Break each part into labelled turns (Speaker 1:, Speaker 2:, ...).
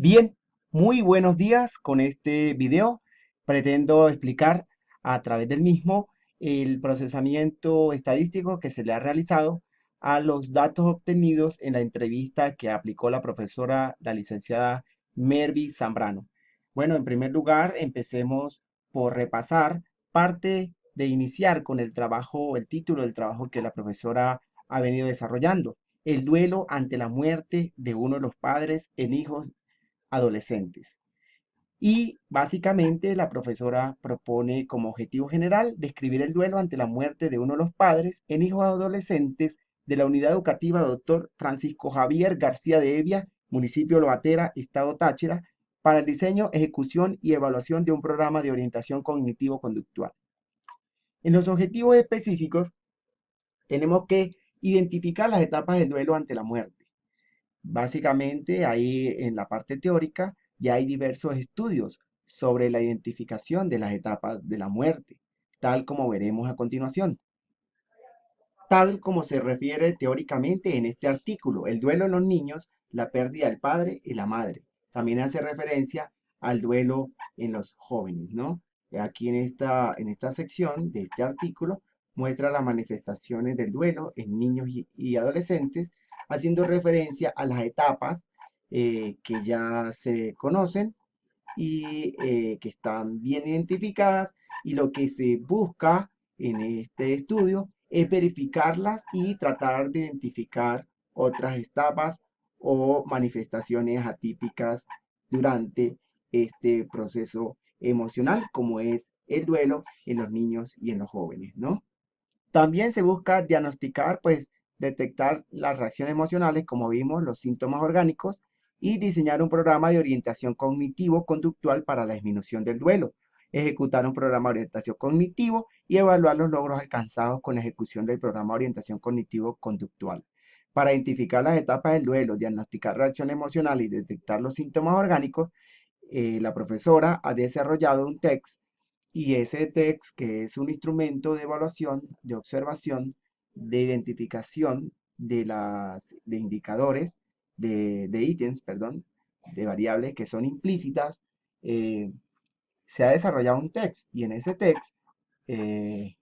Speaker 1: Bien, muy buenos días. Con este video pretendo explicar a través del mismo el procesamiento estadístico que se le ha realizado a los datos obtenidos en la entrevista que aplicó la profesora, la licenciada Mervi Zambrano. Bueno, en primer lugar, empecemos por repasar parte de iniciar con el trabajo, el título del trabajo que la profesora ha venido desarrollando: el duelo ante la muerte de uno de los padres en hijos adolescentes. Y básicamente la profesora propone como objetivo general describir el duelo ante la muerte de uno de los padres en hijos adolescentes de la unidad educativa Dr. Francisco Javier García de Evia, municipio Lobatera, estado Táchira, para el diseño, ejecución y evaluación de un programa de orientación cognitivo-conductual. En los objetivos específicos tenemos que identificar las etapas del duelo ante la muerte. Básicamente, ahí en la parte teórica ya hay diversos estudios sobre la identificación de las etapas de la muerte, tal como veremos a continuación. Tal como se refiere teóricamente en este artículo, el duelo en los niños, la pérdida del padre y la madre. También hace referencia al duelo en los jóvenes, ¿no? Aquí en esta sección de este artículo muestra las manifestaciones del duelo en niños y adolescentes, haciendo referencia a las etapas que ya se conocen y que están bien identificadas, y lo que se busca en este estudio es verificarlas y tratar de identificar otras etapas o manifestaciones atípicas durante este proceso emocional, como es el duelo en los niños y en los jóvenes, ¿no? También se busca diagnosticar, pues, detectar las reacciones emocionales, como vimos, los síntomas orgánicos, y diseñar un programa de orientación cognitivo-conductual para la disminución del duelo, ejecutar un programa de orientación cognitivo y evaluar los logros alcanzados con la ejecución del programa de orientación cognitivo-conductual. Para identificar las etapas del duelo, diagnosticar reacciones emocionales y detectar los síntomas orgánicos, la profesora ha desarrollado un text, y ese text, que es un instrumento de evaluación, de observación, de identificación de indicadores, de ítems, perdón, de variables que son implícitas. eh, Se ha desarrollado un text, y en ese text, eh,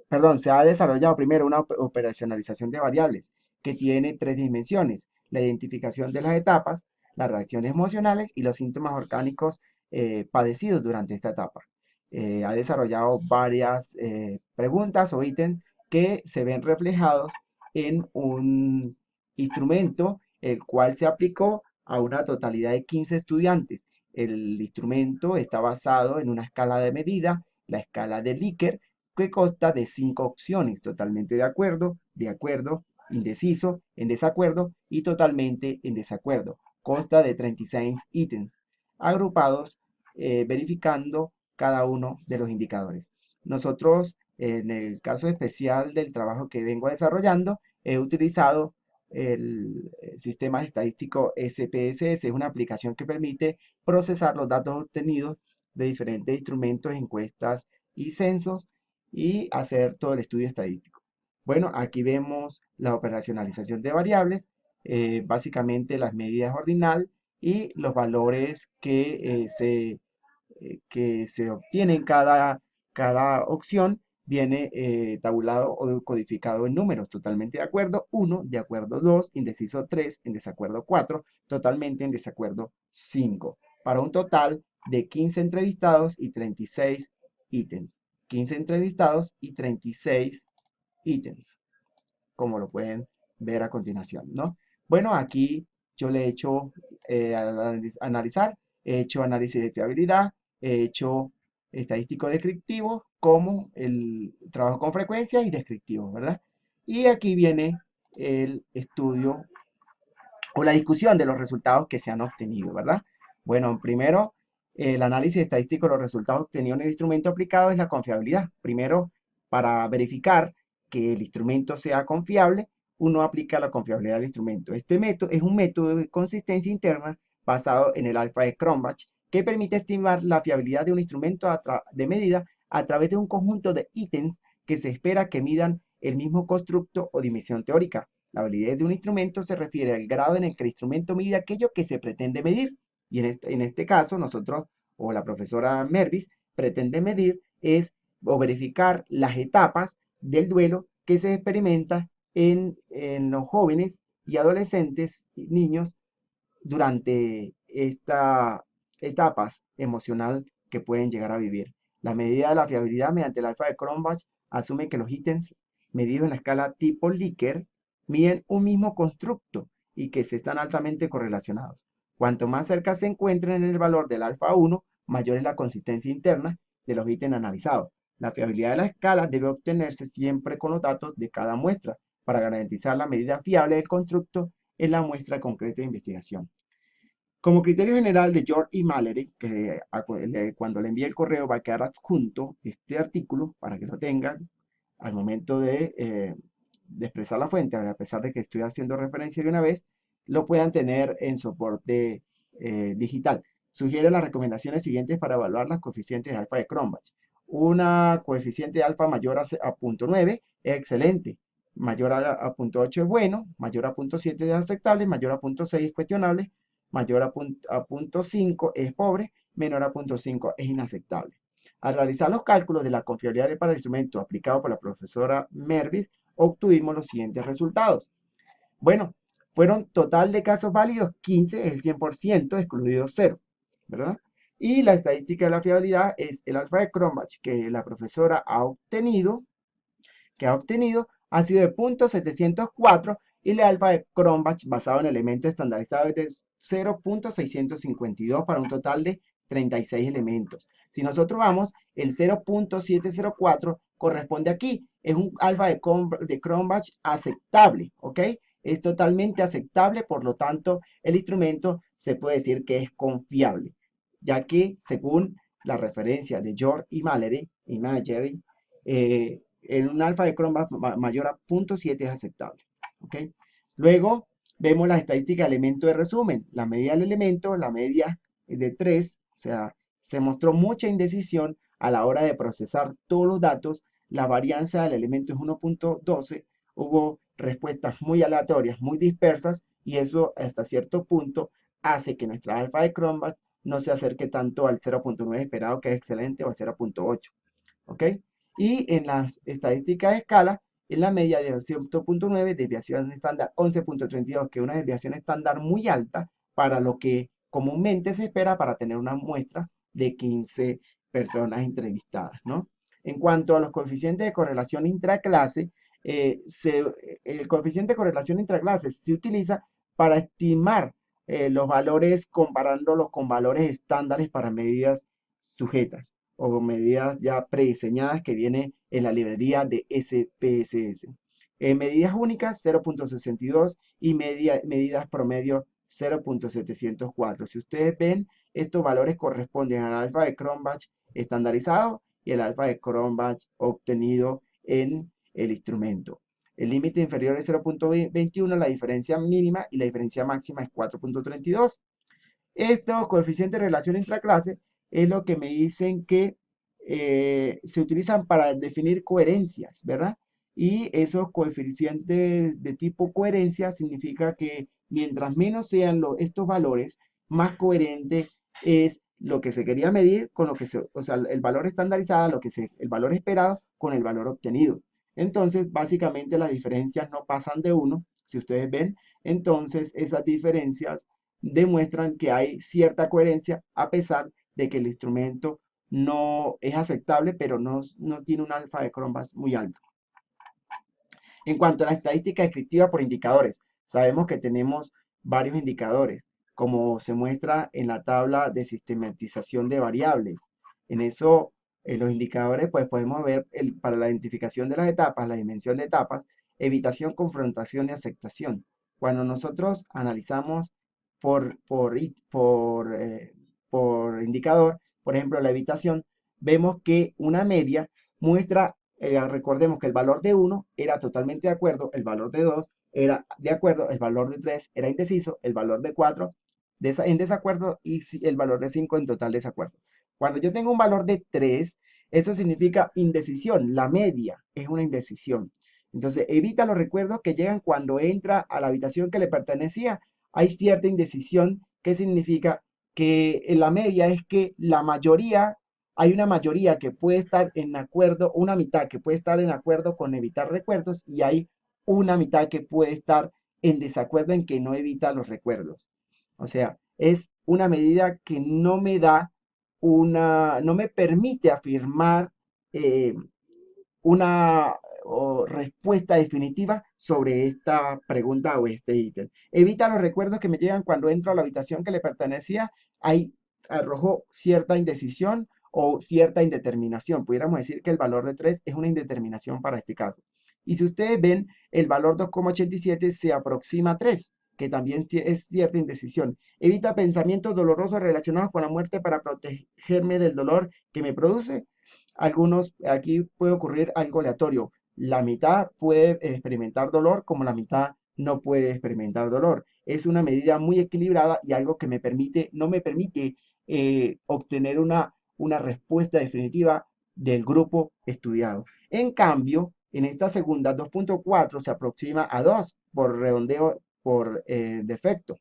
Speaker 1: perdón, se ha desarrollado primero una operacionalización de variables que tiene tres dimensiones: la identificación de las etapas, las reacciones emocionales y los síntomas orgánicos padecidos durante esta etapa. Ha desarrollado varias preguntas o ítems que se ven reflejados en un instrumento, el cual se aplicó a una totalidad de 15 estudiantes. El instrumento está basado en una escala de medida, la escala de Likert, que consta de 5 opciones: totalmente de acuerdo, indeciso, en desacuerdo y totalmente en desacuerdo. Consta de 36 ítems agrupados, verificando cada uno de los indicadores. Nosotros, en el caso especial del trabajo que vengo desarrollando, he utilizado el sistema estadístico SPSS. Es una aplicación que permite procesar los datos obtenidos de diferentes instrumentos, encuestas y censos, y hacer todo el estudio estadístico. Bueno, aquí vemos la operacionalización de variables, básicamente las medidas ordinal y los valores que se obtienen. Cada opción viene tabulado o codificado en números: totalmente de acuerdo 1, de acuerdo 2, indeciso 3, en desacuerdo 4, totalmente en desacuerdo 5, para un total de 15 entrevistados y 36 ítems. 15 entrevistados y 36 ítems, como lo pueden ver a continuación, ¿no? Bueno, aquí yo le he hecho analizar, he hecho análisis de fiabilidad, he hecho estadístico descriptivo, como el trabajo con frecuencia y descriptivo, ¿verdad? Y aquí viene el estudio o la discusión de los resultados que se han obtenido, ¿verdad? Bueno, primero, el análisis estadístico de los resultados obtenidos en el instrumento aplicado es la confiabilidad. Primero, para verificar que el instrumento sea confiable, uno aplica la confiabilidad del instrumento. Este método es un método de consistencia interna basado en el alfa de Cronbach, que permite estimar la fiabilidad de un instrumento de medida a través de un conjunto de ítems que se espera que midan el mismo constructo o dimensión teórica. La validez de un instrumento se refiere al grado en el que el instrumento mide aquello que se pretende medir. Y en este caso, nosotros, o la profesora Mervis, pretende medir es o verificar las etapas del duelo que se experimenta en los jóvenes y adolescentes y niños durante estas etapas emocional que pueden llegar a vivir. La medida de la fiabilidad mediante el alfa de Cronbach asume que los ítems medidos en la escala tipo Likert miden un mismo constructo y que se están altamente correlacionados. Cuanto más cerca se encuentren en el valor del alfa 1, mayor es la consistencia interna de los ítems analizados. La fiabilidad de la escala debe obtenerse siempre con los datos de cada muestra para garantizar la medida fiable del constructo en la muestra concreta de investigación. Como criterio general de George y Mallory, que cuando le envíe el correo va a quedar adjunto este artículo para que lo tengan al momento de expresar la fuente, a pesar de que estoy haciendo referencia de una vez, lo puedan tener en soporte digital. Sugiere las recomendaciones siguientes para evaluar las coeficientes de alfa de Cronbach. Una coeficiente de alfa mayor a 0.9 es excelente, mayor a 0.8 es bueno, mayor a 0.7 es aceptable, mayor a 0.6 es cuestionable, mayor a 0.5 es pobre, menor a 0.5 es inaceptable. Al realizar los cálculos de la confiabilidad para el instrumento aplicado por la profesora Mervis, obtuvimos los siguientes resultados. Bueno, fueron total de casos válidos 15, el 100%, excluido 0, ¿verdad? Y la estadística de la fiabilidad es el alfa de Cronbach que la profesora ha sido de 0.704 y el alfa de Cronbach basado en elementos estandarizados es de 0.652 para un total de 36 elementos. Si nosotros vamos, el 0.704 corresponde aquí. Es un alfa de Cronbach aceptable, ¿ok? Es totalmente aceptable, por lo tanto, el instrumento se puede decir que es confiable, ya que según la referencia de George y Mallory, en un alfa de Cronbach mayor a 0.7 es aceptable. ¿Ok? Luego vemos las estadísticas de elemento de resumen. La medida del elemento, la media de 3, o sea, se mostró mucha indecisión a la hora de procesar todos los datos. La varianza del elemento es 1.12. Hubo respuestas muy aleatorias, muy dispersas, y eso hasta cierto punto hace que nuestra alfa de Cronbach no se acerque tanto al 0.9 esperado, que es excelente, o al 0.8. ¿Ok? Y en las estadísticas de escala, en la media de 100.9, desviación estándar 11.32, que es una desviación estándar muy alta para lo que comúnmente se espera para tener una muestra de 15 personas entrevistadas, ¿no? En cuanto a los coeficientes de correlación intraclase, el coeficiente de correlación intraclase se utiliza para estimar los valores comparándolos con valores estándares para medidas sujetas o medidas ya prediseñadas que vienen en la librería de SPSS. Medidas únicas 0.62 y medidas promedio 0.704. Si ustedes ven, estos valores corresponden al alfa de Cronbach estandarizado y el alfa de Cronbach obtenido en el instrumento. El límite inferior es 0.21, la diferencia mínima y la diferencia máxima es 4.32. Estos coeficientes de relación intraclase es lo que me dicen que se utilizan para definir coherencias, ¿verdad? Y esos coeficientes de tipo coherencia significa que mientras menos sean estos valores, más coherente es lo que se quería medir con lo que o sea, el valor estandarizado, el valor esperado con el valor obtenido. Entonces, básicamente las diferencias no pasan de 1, si ustedes ven. Entonces, esas diferencias demuestran que hay cierta coherencia a pesar de que el instrumento no es aceptable, pero no tiene un alfa de Cronbach muy alto. En cuanto a la estadística descriptiva por indicadores, sabemos que tenemos varios indicadores, como se muestra en la tabla de sistematización de variables. En eso, en los indicadores, pues podemos ver para la identificación de las etapas, la dimensión de etapas, evitación, confrontación y aceptación. Cuando nosotros analizamos por, por, por, por indicador, por ejemplo, la evitación, vemos que una media muestra, recordemos que el valor de 1 era totalmente de acuerdo, el valor de 2 era de acuerdo, el valor de 3 era indeciso, el valor de 4 en desacuerdo y el valor de 5 en total desacuerdo. Cuando yo tengo un valor de 3, eso significa indecisión, la media es una indecisión. Entonces, evita los recuerdos que llegan cuando entra a la habitación que le pertenecía. Hay cierta indecisión, que significa que en la media es que la mayoría, hay una mayoría que puede estar en acuerdo, una mitad que puede estar en acuerdo con evitar recuerdos y hay una mitad que puede estar en desacuerdo en que no evita los recuerdos. O sea, es una medida que no me da no me permite afirmar eh, una respuesta definitiva sobre esta pregunta o este ítem. Evita los recuerdos que me llegan cuando entro a la habitación que le pertenecía. Ahí arrojó cierta indecisión o cierta indeterminación. Pudiéramos decir que el valor de 3 es una indeterminación para este caso. Y si ustedes ven, el valor 2,87 se aproxima a 3, que también es cierta indecisión. Evita pensamientos dolorosos relacionados con la muerte para protegerme del dolor que me produce. Algunos, aquí puede ocurrir algo aleatorio. La mitad puede experimentar dolor como la mitad no puede experimentar dolor. Es una medida muy equilibrada y algo que no me permite obtener una respuesta definitiva del grupo estudiado. En cambio, en esta segunda 2,4 se aproxima a 2 por redondeo, por defecto.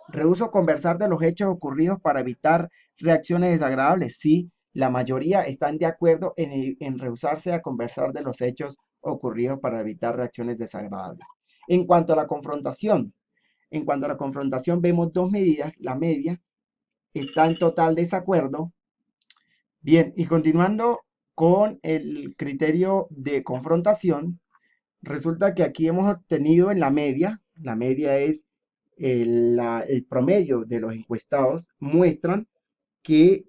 Speaker 1: Rehuso conversar de los hechos ocurridos para evitar reacciones desagradables. Sí, la mayoría están de acuerdo en rehusarse a conversar de los hechos ocurridos para evitar reacciones desagradables. En cuanto a la confrontación, en cuanto a la confrontación vemos dos medidas. La media está en total desacuerdo. Bien, y continuando con el criterio de confrontación, resulta que aquí hemos obtenido en la media es el promedio de los encuestados, muestran que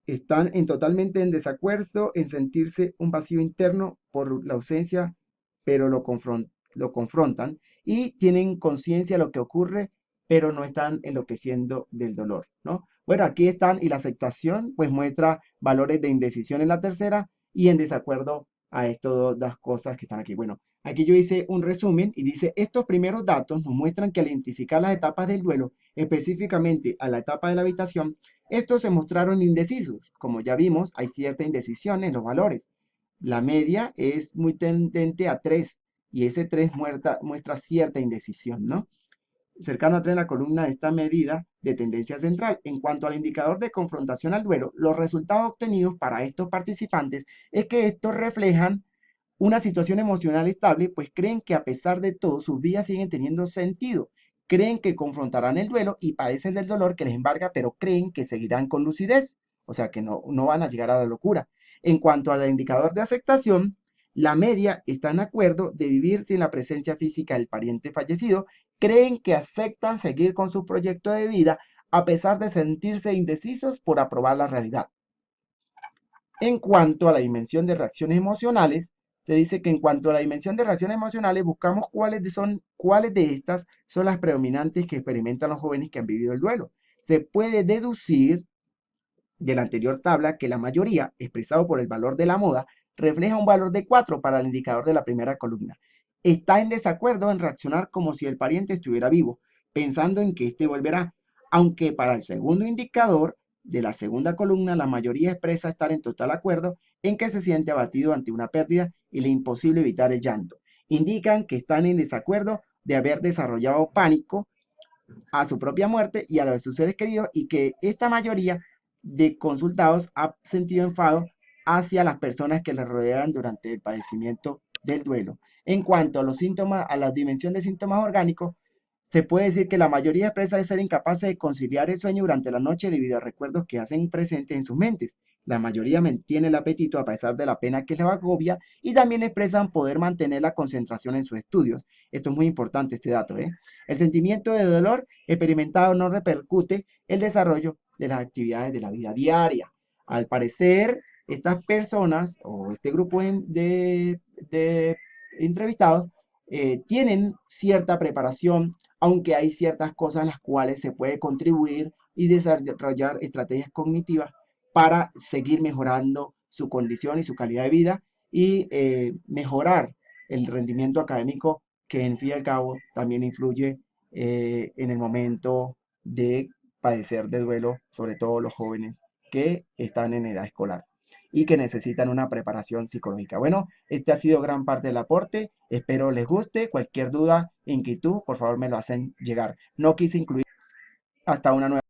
Speaker 1: están totalmente en desacuerdo en sentirse un vacío interno por la ausencia, pero lo confrontan y tienen conciencia de lo que ocurre, pero no están enloqueciendo del dolor, ¿no? Bueno, aquí están y la aceptación pues muestra valores de indecisión en la tercera y en desacuerdo a estas dos cosas que están aquí. Bueno, aquí yo hice un resumen y dice, estos primeros datos nos muestran que al identificar las etapas del duelo, específicamente a la etapa de la habitación, estos se mostraron indecisos. Como ya vimos, hay cierta indecisión en los valores. La media es muy tendente a 3 y ese 3 muestra cierta indecisión, ¿no? Cercano a 3 en la columna de esta medida de tendencia central. En cuanto al indicador de confrontación al duelo, los resultados obtenidos para estos participantes es que estos reflejan una situación emocional estable, pues creen que a pesar de todo sus vidas siguen teniendo sentido. Creen que confrontarán el duelo y padecen del dolor que les embarga, pero creen que seguirán con lucidez, o sea que no van a llegar a la locura. En cuanto al indicador de aceptación, la media está en acuerdo de vivir sin la presencia física del pariente fallecido, creen que aceptan seguir con su proyecto de vida a pesar de sentirse indecisos por aprobar la realidad. En cuanto a la dimensión de reacciones emocionales, se dice que en cuanto a la dimensión de reacciones emocionales, buscamos cuáles de estas son las predominantes que experimentan los jóvenes que han vivido el duelo. Se puede deducir de la anterior tabla que la mayoría, expresado por el valor de la moda, refleja un valor de 4 para el indicador de la primera columna. Está en desacuerdo en reaccionar como si el pariente estuviera vivo, pensando en que éste volverá, aunque para el segundo indicador de la segunda columna la mayoría expresa estar en total acuerdo en que se siente abatido ante una pérdida y le imposible evitar el llanto. Indican que están en desacuerdo de haber desarrollado pánico a su propia muerte y a la de sus seres queridos y que esta mayoría de consultados ha sentido enfado hacia las personas que les rodean durante el padecimiento del duelo. En cuanto a los síntomas, a la dimensión de síntomas orgánicos, se puede decir que la mayoría expresa de ser incapaces de conciliar el sueño durante la noche debido a recuerdos que hacen presentes en sus mentes. La mayoría mantiene el apetito a pesar de la pena que les agobia y también expresan poder mantener la concentración en sus estudios. Esto es muy importante, este dato, ¿eh? El sentimiento de dolor experimentado no repercute el desarrollo de las actividades de la vida diaria. Al parecer, estas personas o este grupo de entrevistados tienen cierta preparación, aunque hay ciertas cosas en las cuales se puede contribuir y desarrollar estrategias cognitivas para seguir mejorando su condición y su calidad de vida y mejorar el rendimiento académico que en fin y al cabo también influye en el momento de padecer de duelo, sobre todo los jóvenes que están en edad escolar y que necesitan una preparación psicológica. Bueno, este ha sido gran parte del aporte, espero les guste, cualquier duda, inquietud, por favor me lo hacen llegar. No quise incluir hasta una nueva